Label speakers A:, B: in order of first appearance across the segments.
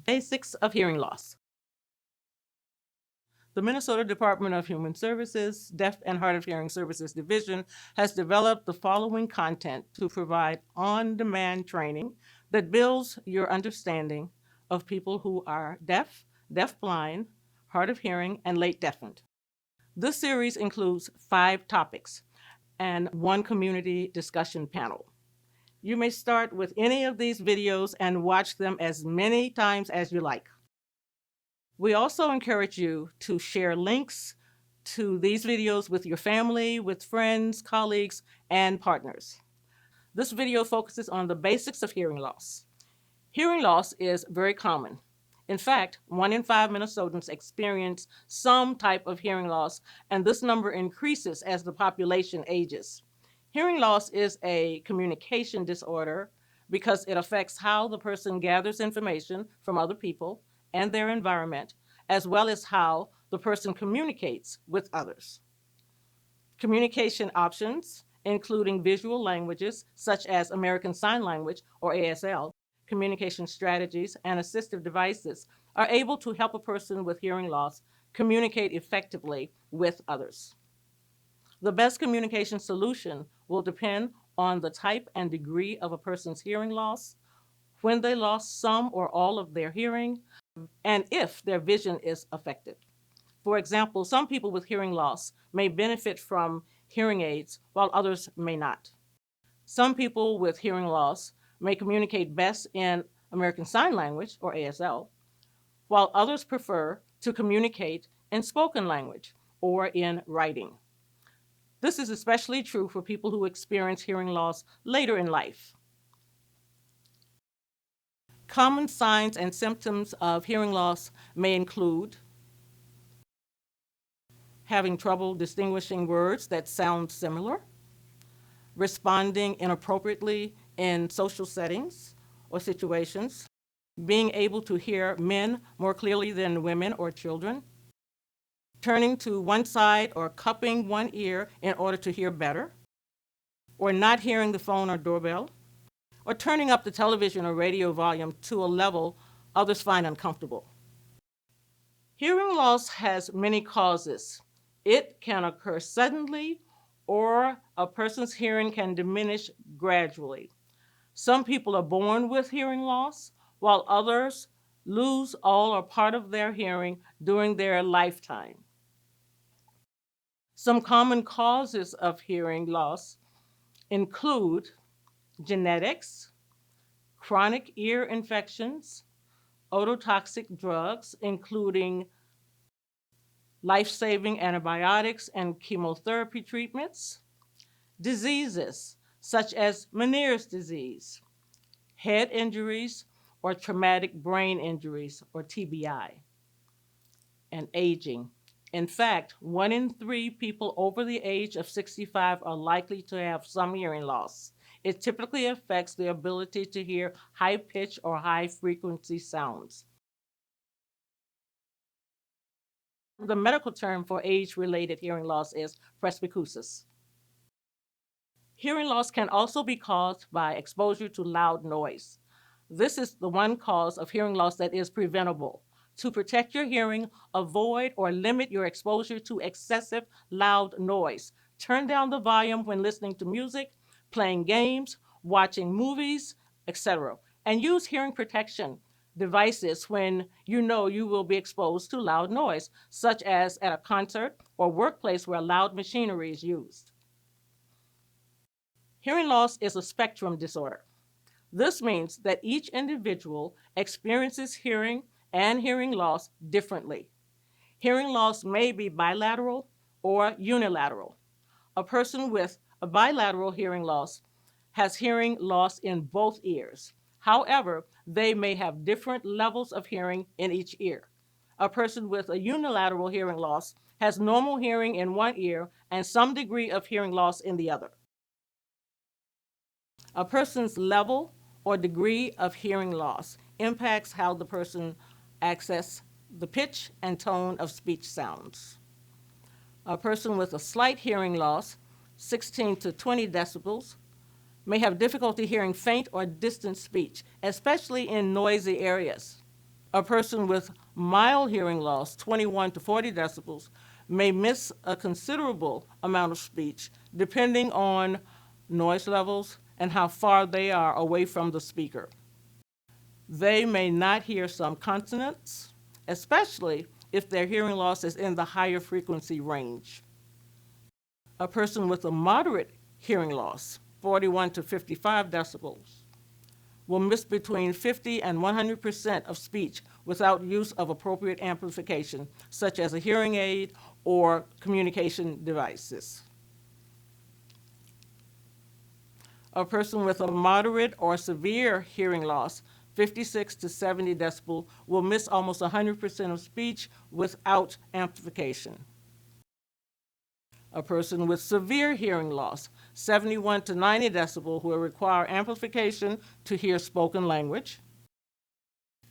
A: Basics of hearing loss. The Minnesota Department of Human Services Deaf and Hard of Hearing Services Division has developed the following content to provide on-demand training that builds your understanding of people who are deaf, deafblind, hard of hearing, and late deafened. This series includes 5 topics and 1 community discussion panel. You may start with any of these videos and watch them as many times as you like. We also encourage you to share links to these videos with your family, with friends, colleagues, and partners. This video focuses on the basics of hearing loss. Hearing loss is very common. In fact, 1 in 5 Minnesotans experience some type of hearing loss, and this number increases as the population ages. Hearing loss is a communication disorder because it affects how the person gathers information from other people and their environment, as well as how the person communicates with others. Communication options, including visual languages such as American Sign Language or ASL, communication strategies, and assistive devices are able to help a person with hearing loss communicate effectively with others. The best communication solution will depend on the type and degree of a person's hearing loss, when they lost some or all of their hearing, and if their vision is affected. For example, some people with hearing loss may benefit from hearing aids while others may not. Some people with hearing loss may communicate best in American Sign Language, or ASL, while others prefer to communicate in spoken language or in writing. This is especially true for people who experience hearing loss later in life. Common signs and symptoms of hearing loss may include having trouble distinguishing words that sound similar, responding inappropriately in social settings or situations, being able to hear men more clearly than women or children, turning to one side or cupping one ear in order to hear better, or not hearing the phone or doorbell, or turning up the television or radio volume to a level others find uncomfortable. Hearing loss has many causes. It can occur suddenly, or a person's hearing can diminish gradually. Some people are born with hearing loss, while others lose all or part of their hearing during their lifetime. Some common causes of hearing loss include genetics, chronic ear infections, ototoxic drugs, including life-saving antibiotics and chemotherapy treatments, diseases such as Meniere's disease, head injuries, or traumatic brain injuries, or TBI, and aging. In fact, 1 in 3 people over the age of 65 are likely to have some hearing loss. It typically affects the ability to hear high-pitch or high-frequency sounds. The medical term for age-related hearing loss is presbycusis. Hearing loss can also be caused by exposure to loud noise. This is the one cause of hearing loss that is preventable. To protect your hearing, avoid or limit your exposure to excessive loud noise. Turn down the volume when listening to music, playing games, watching movies, etc. And use hearing protection devices when you know you will be exposed to loud noise, such as at a concert or workplace where loud machinery is used. Hearing loss is a spectrum disorder. This means that each individual experiences hearing and hearing loss differently. Hearing loss may be bilateral or unilateral. A person with a bilateral hearing loss has hearing loss in both ears. However, they may have different levels of hearing in each ear. A person with a unilateral hearing loss has normal hearing in one ear and some degree of hearing loss in the other. A person's level or degree of hearing loss impacts how the person accesses the pitch and tone of speech sounds. A person with a slight hearing loss, 16 to 20 decibels, may have difficulty hearing faint or distant speech, especially in noisy areas. A person with mild hearing loss, 21 to 40 decibels, may miss a considerable amount of speech depending on noise levels and how far they are away from the speaker. They may not hear some consonants, especially if their hearing loss is in the higher frequency range. A person with a moderate hearing loss, 41 to 55 decibels, will miss between 50 and 100% of speech without use of appropriate amplification, such as a hearing aid or communication devices. A person with a moderate or severe hearing loss, 56 to 70 decibel, will miss almost 100% of speech without amplification. A person with severe hearing loss, 71 to 90 decibel, will require amplification to hear spoken language,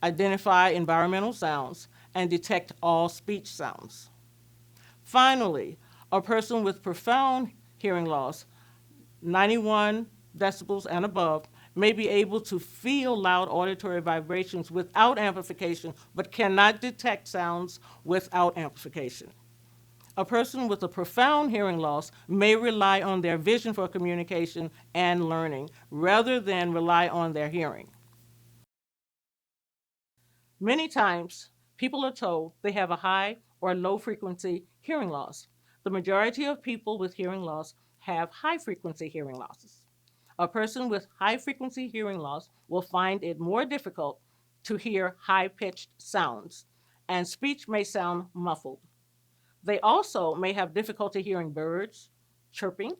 A: identify environmental sounds, and detect all speech sounds. Finally, a person with profound hearing loss, 91 decibels and above, may be able to feel loud auditory vibrations without amplification, but cannot detect sounds without amplification. A person with a profound hearing loss may rely on their vision for communication and learning rather than rely on their hearing. Many times, people are told they have a high or low frequency hearing loss. The majority of people with hearing loss have high frequency hearing losses. A person with high frequency hearing loss will find it more difficult to hear high pitched sounds, and speech may sound muffled. They also may have difficulty hearing birds, chirping,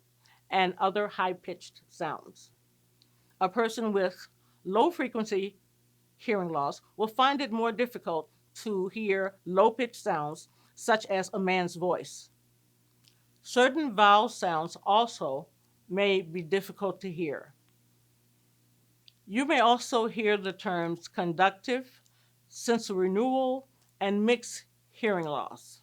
A: and other high-pitched sounds. A person with low-frequency hearing loss will find it more difficult to hear low-pitched sounds, such as a man's voice. Certain vowel sounds also may be difficult to hear. You may also hear the terms conductive, sensorineural, and mixed hearing loss.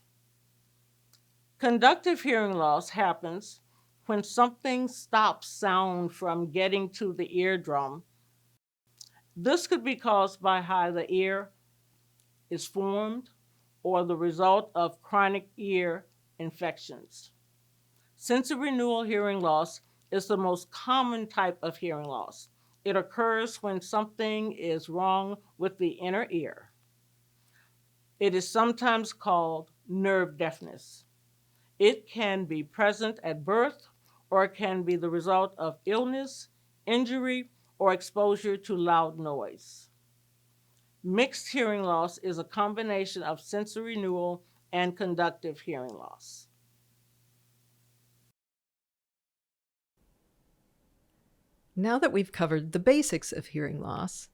A: Conductive hearing loss happens when something stops sound from getting to the eardrum. This could be caused by how the ear is formed or the result of chronic ear infections. Sensorineural hearing loss is the most common type of hearing loss. It occurs when something is wrong with the inner ear. It is sometimes called nerve deafness. It can be present at birth, or it can be the result of illness, injury, or exposure to loud noise. Mixed hearing loss is a combination of sensorineural and conductive hearing loss.
B: Now that we've covered the basics of hearing loss,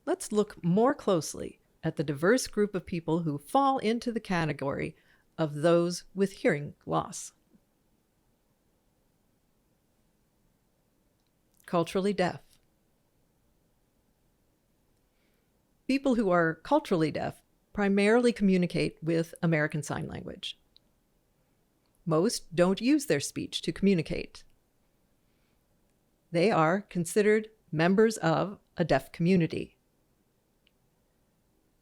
B: let's look more closely at the diverse group of people who fall into the category of those with hearing loss. Culturally deaf. People who are culturally deaf primarily communicate with American Sign Language. Most don't use their speech to communicate. They are considered members of a deaf community.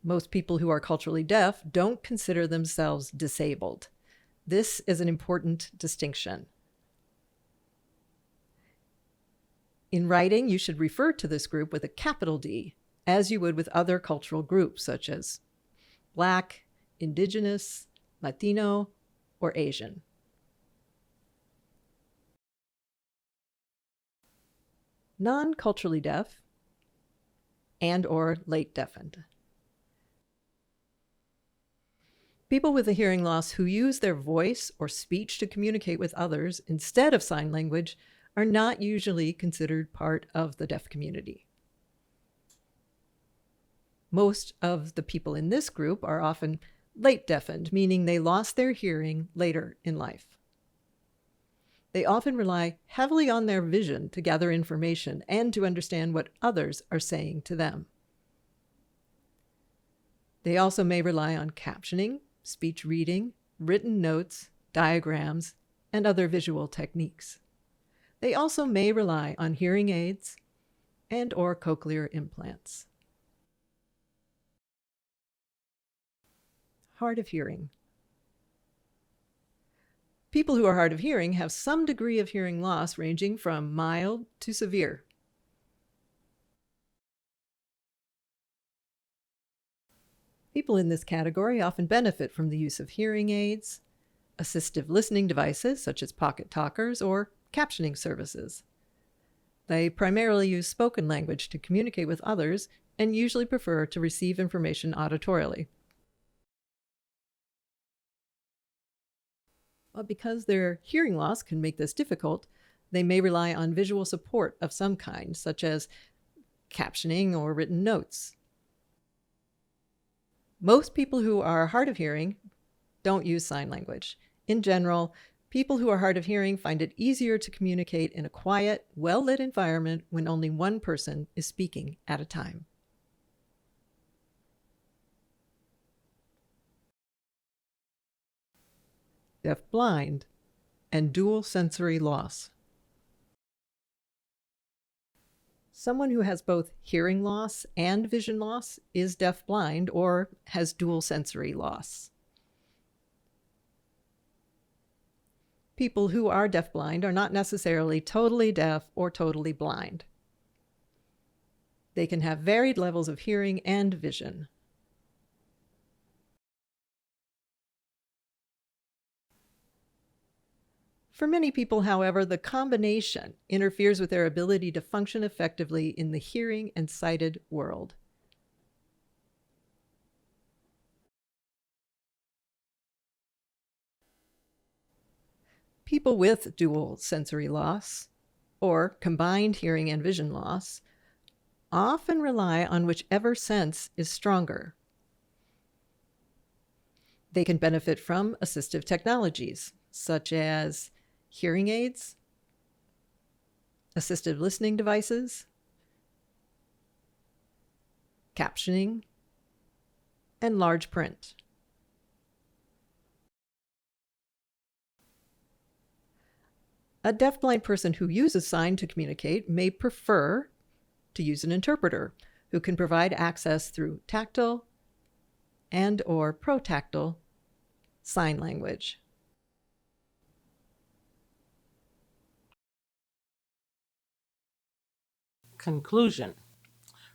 B: Most people who are culturally deaf don't consider themselves disabled. This is an important distinction. In writing, you should refer to this group with a capital D, as you would with other cultural groups such as Black, Indigenous, Latino, or Asian. Non-culturally deaf and/or late deafened. People with a hearing loss who use their voice or speech to communicate with others instead of sign language are not usually considered part of the deaf community. Most of the people in this group are often late deafened, meaning they lost their hearing later in life. They often rely heavily on their vision to gather information and to understand what others are saying to them. They also may rely on captioning, speech reading, written notes, diagrams, and other visual techniques. They also may rely on hearing aids and/or cochlear implants. hard of hearing. People who are hard of hearing have some degree of hearing loss ranging from mild to severe. People in this category often benefit from the use of hearing aids, assistive listening devices such as pocket talkers, or captioning services. They primarily use spoken language to communicate with others and usually prefer to receive information auditorily. But because their hearing loss can make this difficult, they may rely on visual support of some kind, such as captioning or written notes. Most people who are hard of hearing don't use sign language. In general, people who are hard of hearing find it easier to communicate in a quiet, well-lit environment when only one person is speaking at a time. Deaf-blind and dual sensory loss. Someone who has both hearing loss and vision loss is deaf-blind or has dual sensory loss. People who are deaf-blind are not necessarily totally deaf or totally blind. They can have varied levels of hearing and vision. For many people, however, the combination interferes with their ability to function effectively in the hearing and sighted world. People with dual sensory loss, or combined hearing and vision loss, often rely on whichever sense is stronger. They can benefit from assistive technologies, such as hearing aids, assistive listening devices, captioning, and large print. A deafblind person who uses sign to communicate may prefer to use an interpreter who can provide access through tactile and/or protactile sign language.
A: Conclusion.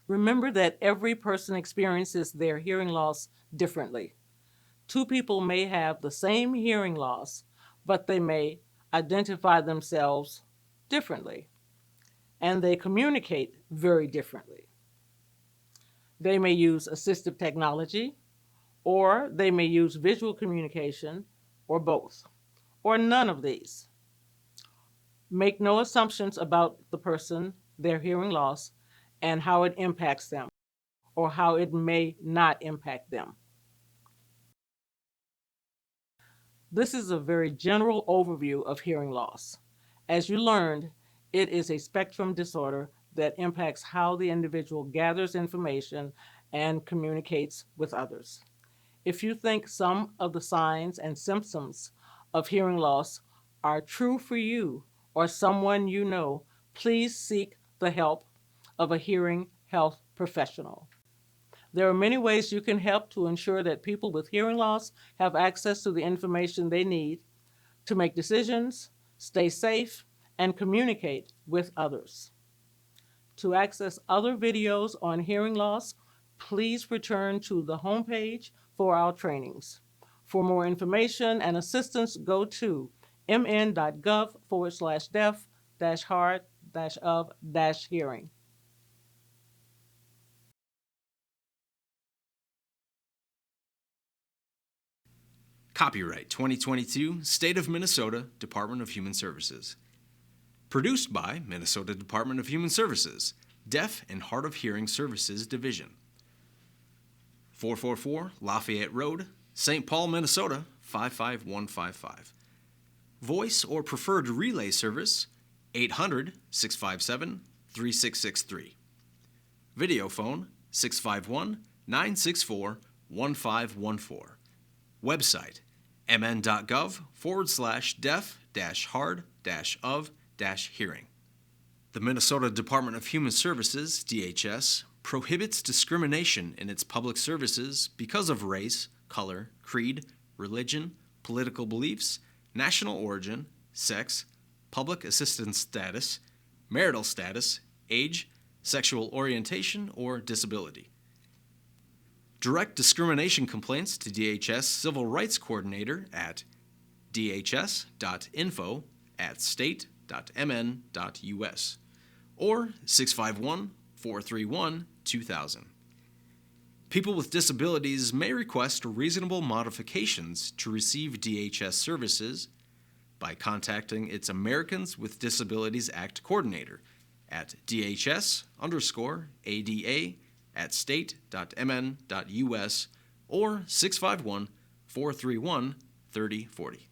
A: Remember that every person experiences their hearing loss differently. Two people may have the same hearing loss, but they may identify themselves differently, and they communicate very differently. They may use assistive technology, or they may use visual communication, or both, or none of these. Make no assumptions about the person, their hearing loss, and how it impacts them, or how it may not impact them. This is a very general overview of hearing loss. As you learned, it is a spectrum disorder that impacts how the individual gathers information and communicates with others. If you think some of the signs and symptoms of hearing loss are true for you or someone you know, please seek the help of a hearing health professional. There are many ways you can help to ensure that people with hearing loss have access to the information they need to make decisions, stay safe, and communicate with others. To access other videos on hearing loss, please return to the homepage for our trainings. For more information and assistance, go to mn.gov/deaf-hard-of-hearing.
C: Copyright 2022, State of Minnesota, Department of Human Services. Produced by Minnesota Department of Human Services, Deaf and Hard of Hearing Services Division. 444 Lafayette Road, St. Paul, Minnesota 55155. Voice or preferred relay service 800-657-3663. Video phone 651-964-1514. Website mn.gov/deaf-hard-of-hearing. The Minnesota Department of Human Services, DHS, prohibits discrimination in its public services because of race, color, creed, religion, political beliefs, national origin, sex, public assistance status, marital status, age, sexual orientation, or disability. Direct discrimination complaints to DHS Civil Rights Coordinator at dhs.info@state.mn.us or 651-431-2000. People with disabilities may request reasonable modifications to receive DHS services by contacting its Americans with Disabilities Act coordinator at dhs_ada@state.mn.us or 651-431-3040.